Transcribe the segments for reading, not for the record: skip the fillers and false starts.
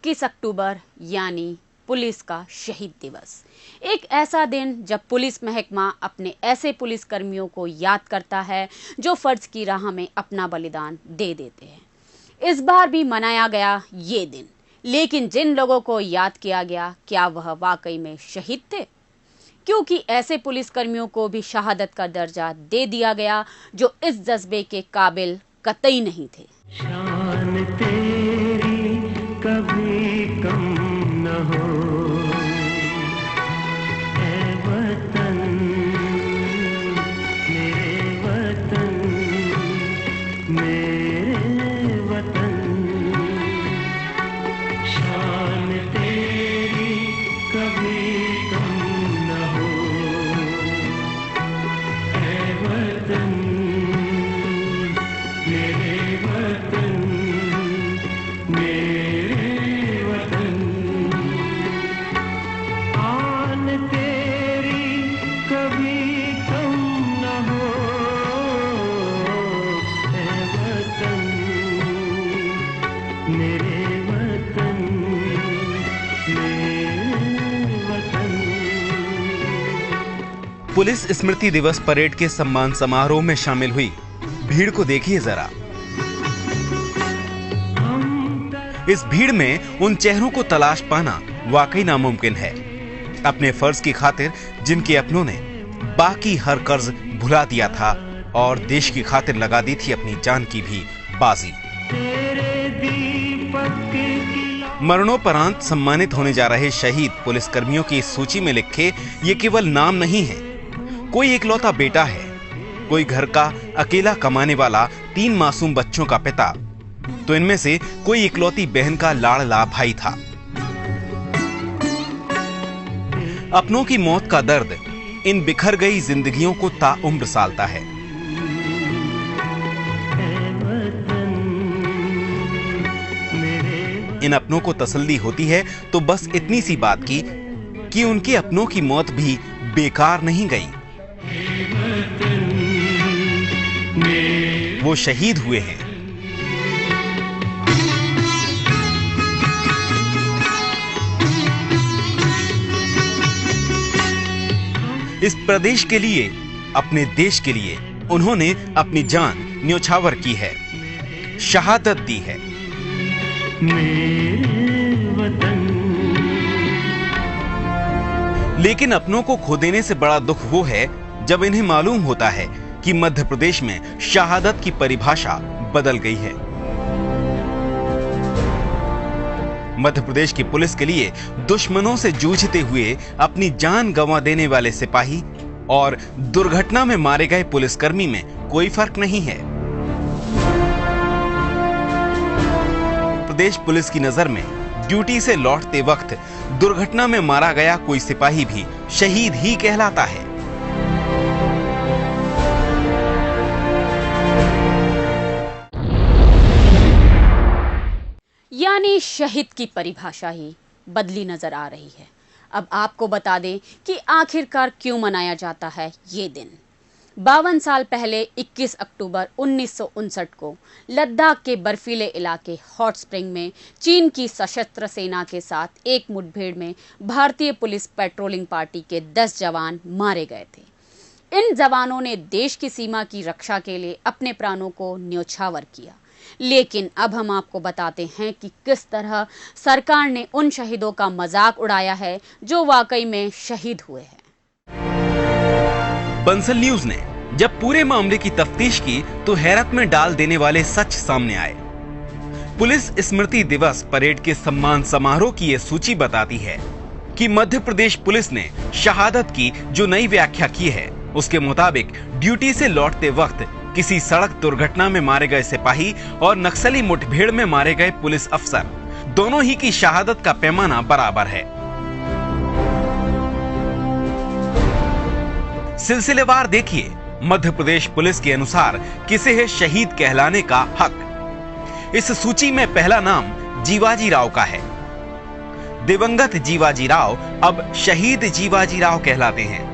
21 अक्टूबर यानी पुलिस का शहीद दिवस, एक ऐसा दिन जब पुलिस महकमा अपने ऐसे पुलिस कर्मियों को याद करता है जो फर्ज की राह में अपना बलिदान दे देते हैं। इस बार भी मनाया गया ये दिन, लेकिन जिन लोगों को याद किया गया, क्या वह वाकई में शहीद थे? क्योंकि ऐसे पुलिस कर्मियों को भी शहादत का दर्जा दे दिया गया जो इस जज्बे के काबिल कतई नहीं थे। शान तेरी कभी कम न हो, ऐ वतन मेरे वतन, मेरे वतन। शान तेरी कभी कम न हो, ऐ वतन मेरे वतन, मेरे वतन। आन तेरी कभी कम न हो, ऐ वतन मेरे वतन, मेरे वतन। पुलिस स्मृति दिवस परेड के सम्मान समारोह में शामिल हुई भीड़ को देखिए जरा। इस भीड़ में उन चेहरों को तलाश पाना वाकई नामुमकिन है। अपने फर्ज की खातिर जिनके अपनों ने बाकी हर कर्ज भुला दिया था और देश की खातिर लगा दी थी अपनी जान की भी बाजी। मरणोपरांत सम्मानित होने जा रहे शहीद पुलिस कर्मियों की इस सूची में लिखे ये केवल नाम नहीं है। कोई इकलौता बेटा है, कोई घर का अकेला कमाने वाला 3 मासूम बच्चों का पिता, तो इनमें से कोई इकलौती बहन का लाड़ला भाई था। अपनों की मौत का दर्द इन बिखर गई जिंदगियों को ताउम्र सालता है। इन अपनों को तसल्ली होती है तो बस इतनी सी बात की कि उनके अपनों की मौत भी बेकार नहीं गई, वो शहीद हुए हैं। इस प्रदेश के लिए, अपने देश के लिए उन्होंने अपनी जान न्योछावर की है, शहादत दी है। लेकिन अपनों को खो देने से बड़ा दुख वो है जब इन्हें मालूम होता है कि मध्य प्रदेश में शहादत की परिभाषा बदल गई है। मध्य प्रदेश की पुलिस के लिए दुश्मनों से जूझते हुए अपनी जान गंवा देने वाले सिपाही और दुर्घटना में मारे गए पुलिसकर्मी में कोई फर्क नहीं है। प्रदेश पुलिस की नजर में ड्यूटी से लौटते वक्त दुर्घटना में मारा गया कोई सिपाही भी शहीद ही कहलाता है। यानी शहीद की परिभाषा ही बदली नजर आ रही है। अब आपको बता दें कि आखिरकार क्यों मनाया जाता है ये दिन। 52 साल पहले 21 अक्टूबर 1959 को लद्दाख के बर्फीले इलाके हॉट स्प्रिंग में चीन की सशस्त्र सेना के साथ एक मुठभेड़ में भारतीय पुलिस पेट्रोलिंग पार्टी के 10 जवान मारे गए थे। इन जवानों ने देश की सीमा की रक्षा के लिए अपने प्राणों को न्योछावर किया। लेकिन अब हम आपको बताते हैं कि किस तरह सरकार ने उन शहीदों का मजाक उड़ाया है जो वाकई में शहीद हुए हैं। बंसल न्यूज ने जब पूरे मामले की तफ्तीश की तो हैरत में डाल देने वाले सच सामने आए। पुलिस स्मृति दिवस परेड के सम्मान समारोह की ये सूची बताती है कि मध्य प्रदेश पुलिस ने शहादत की जो नई व्याख्या की है, उसके मुताबिक ड्यूटी से लौटते वक्त किसी सड़क दुर्घटना में मारे गए सिपाही और नक्सली मुठभेड़ में मारे गए पुलिस अफसर, दोनों ही की शहादत का पैमाना बराबर है। सिलसिलेवार देखिए। मध्य प्रदेश पुलिस के अनुसार किसे है शहीद कहलाने का हक। इस सूची में पहला नाम जीवाजी राव का है। दिवंगत जीवाजी राव अब शहीद जीवाजी राव कहलाते हैं।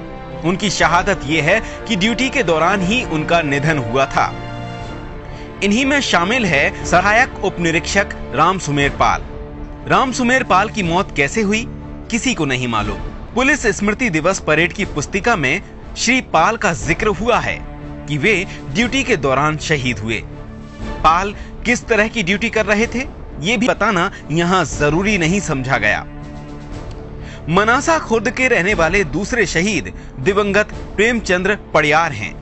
उनकी शहादत यह है कि ड्यूटी के दौरान ही उनका निधन हुआ था। इन्हीं में शामिल है सहायक उप निरीक्षक राम सुमेर पाल, राम सुमेर पाल की मौत कैसे हुई, किसी को नहीं मालूम। पुलिस स्मृति दिवस परेड की पुस्तिका में श्री पाल का जिक्र हुआ है कि वे ड्यूटी के दौरान शहीद हुए। पाल किस तरह की ड्यूटी कर रहे थे, ये भी बताना यहाँ जरूरी नहीं समझा गया। मनासा खुर्द के रहने वाले दूसरे शहीद दिवंगत प्रेमचंद्र पड़ियार हैं।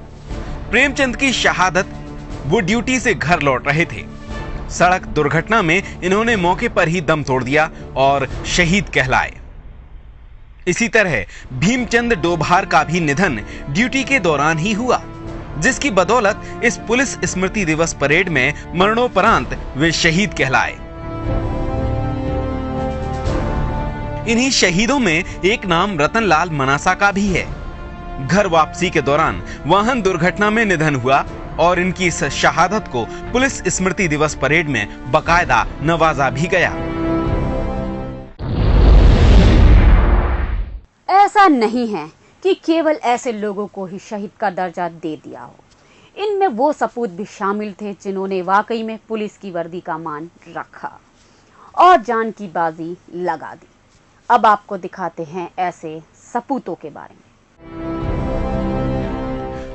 प्रेमचंद की शहादत, वो ड्यूटी से घर लौट रहे थे। सड़क दुर्घटना में इन्होंने मौके पर ही दम तोड़ दिया और शहीद कहलाए। इसी तरह भीमचंद डोभार का भी निधन ड्यूटी के दौरान ही हुआ, जिसकी बदौलत इस पुलिस स्मृति दिवस परेड में मरणोपरांत वे शहीद कहलाए। इन्हीं शहीदों में एक नाम रतनलाल मनासा का भी है। घर वापसी के दौरान वाहन दुर्घटना में निधन हुआ और इनकी इस शहादत को पुलिस स्मृति दिवस परेड में बाकायदा नवाजा भी गया। ऐसा नहीं है कि केवल ऐसे लोगों को ही शहीद का दर्जा दे दिया हो। इनमें वो सपूत भी शामिल थे जिन्होंने वाकई में पुलिस की वर्दी का मान रखा और जान की बाजी लगा दी। अब आपको दिखाते हैं ऐसे सपूतों के बारे में।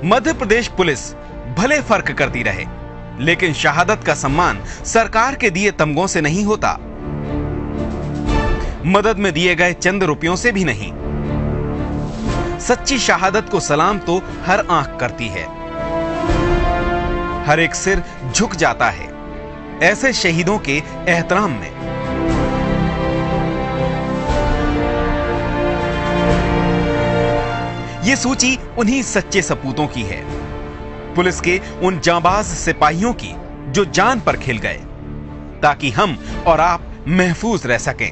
मध्य प्रदेश पुलिस भले फर्क करती रहे, लेकिन शहादत का सम्मान सरकार के दिए तमगों से नहीं होता, मदद में दिए गए चंद रुपयों से भी नहीं। सच्ची शहादत को सलाम तो हर आंख करती है, हर एक सिर झुक जाता है ऐसे शहीदों के एहतराम में। ये सूची उन्हीं सच्चे सपूतों की है, पुलिस के उन जांबाज सिपाहियों की जो जान पर खेल गए ताकि हम और आप महफूज रह सकें,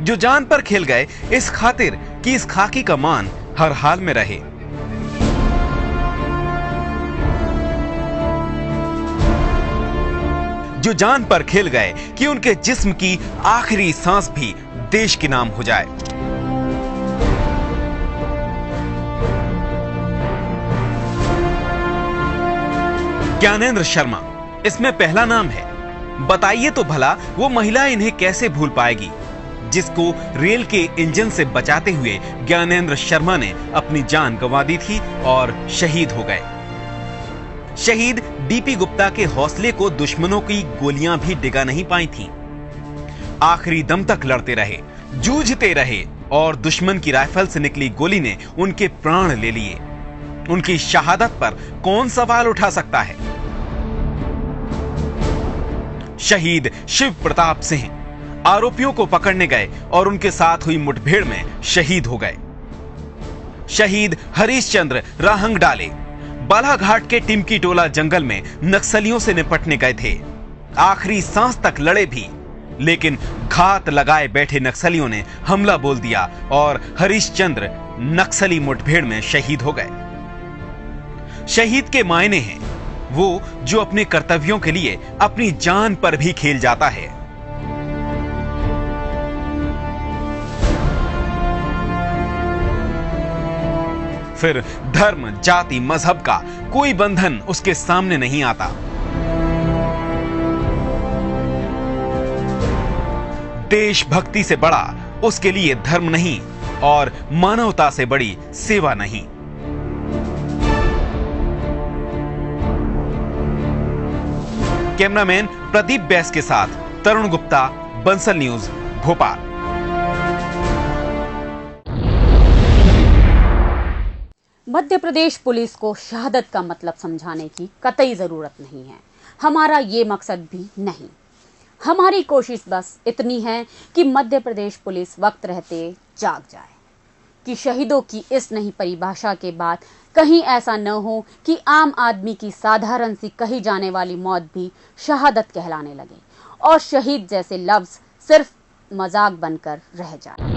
जो जान पर खेल गए इस खातिर कि इस खाकी का मान हर हाल में रहे। जो जान पर खेल गए कि उनके जिस्म की आखिरी सांस भी देश के नाम हो जाए। ज्ञानेंद्र शर्मा इसमें पहला नाम है। बताइए तो भला वो महिला इन्हें कैसे भूल पाएगी, जिसको रेल के इंजन से बचाते हुए ज्ञानेंद्र शर्मा ने अपनी जान गंवा दी थी और शहीद हो गए। शहीद डीपी गुप्ता के हौसले को दुश्मनों की गोलियां भी डिगा नहीं पाई थीं। आखिरी दम तक लड़ते रहे, जूझते रहे और दुश्मन की राइफल से निकली गोली ने उनके प्राण ले लिए। उनकी शहादत पर कौन सवाल उठा सकता है। शहीद शिव प्रताप सिंह आरोपियों को पकड़ने गए और उनके साथ हुई मुठभेड़ में शहीद हो गए। शहीद हरीश चंद्र राहंग डाले बालाघाट के टिमकी टोला जंगल में नक्सलियों से निपटने गए थे। आखिरी सांस तक लड़े भी, लेकिन घात लगाए बैठे नक्सलियों ने हमला बोल दिया और हरीश चंद्र नक्सली मुठभेड़ में शहीद हो गए। शहीद के मायने हैं वो जो अपने कर्तव्यों के लिए अपनी जान पर भी खेल जाता है। फिर धर्म, जाति, मजहब का कोई बंधन उसके सामने नहीं आता। देशभक्ति से बड़ा उसके लिए धर्म नहीं और मानवता से बड़ी सेवा नहीं। कैमरामैन प्रदीप बैस के साथ तरुण गुप्ता, बंसल न्यूज, भोपाल। मध्य प्रदेश पुलिस को शहादत का मतलब समझाने की कतई जरूरत नहीं है। हमारा ये मकसद भी नहीं। हमारी कोशिश बस इतनी है कि मध्य प्रदेश पुलिस वक्त रहते जाग जाए, कि शहीदों की इस नई परिभाषा के बाद कहीं ऐसा न हो कि आम आदमी की साधारण सी कही जाने वाली मौत भी शहादत कहलाने लगे और शहीद जैसे लफ्ज सिर्फ मजाक बनकर रह जाए।